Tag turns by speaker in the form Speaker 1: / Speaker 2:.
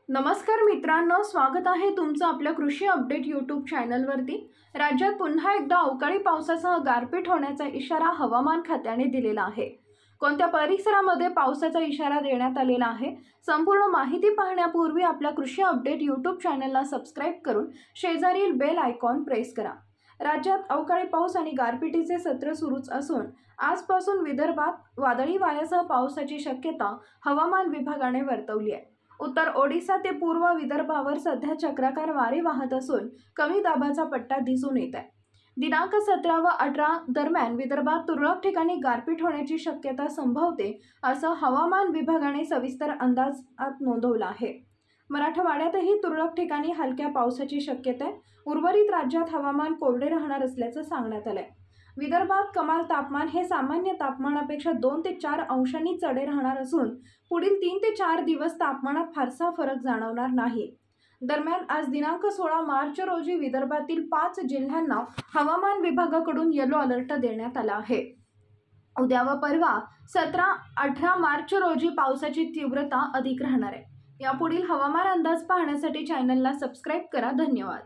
Speaker 1: नमस्कार मित्रांनो, स्वागत आहे तुमचं आपल्या कृषी अपडेट यूट्यूब चॅनलवरती। राज्यात पुन्हा एकदा अवकाळी पावसासह गारपीट होण्याचा इशारा हवामान खात्याने दिलेला आहे। कोणत्या परिसरामध्ये पावसाचा इशारा देण्यात आलेला आहे, संपूर्ण माहिती पाहण्यापूर्वी आपल्या कृषी अपडेट यूट्यूब चॅनलला सबस्क्राइब करून शेजारील बेल आयकॉन प्रेस करा। राज्यात अवकाळी पाऊस आणि गारपिटीचे सत्र सुरूच असून आजपासून विदर्भात वादळी वाऱ्यासह पावसाची शक्यता हवामान विभागाने वर्तवली आहे। उत्तर ओडिशा ते पूर्व विदर्भावर सध्या चक्राकार वारे वाहत असून कमी दाबाचा पट्टा दिसून येत आहे। दिनांक 17 व 18 दरम्यान विदर्भात तुरळक ठिकाणी गारपीट होण्याची शक्यता संभवते, असं हवामान विभागाने सविस्तर अंदाजात नोंदवलं आहे। मराठवाड्यातही तुरळक ठिकाणी हलक्या पावसाची शक्यता आहे। उर्वरित राज्यात हवामान कोरडे राहणार असल्याचं सांगण्यात आलंय। विदर्भात कमाल तापमान हे सामान्य तापमानापेक्षा 2 ते 4 अंशांनी चढे राहणार असून पुढील 3 ते 4 दिवस तापमानात फारसा फरक जाणवणार नाही। दरम्यान आज दिनांक 16 मार्च रोजी विदर्भातील 5 जिल्ह्यांना हवामान विभागाकडून येलो अलर्ट देण्यात आला आहे। उद्या व परवा 17-18 मार्च रोजी पावसाची तीव्रता अधिक राहणार आहे। यापुढील हवामान अंदाज पाहण्यासाठी चॅनलला सबस्क्राइब करा। धन्यवाद।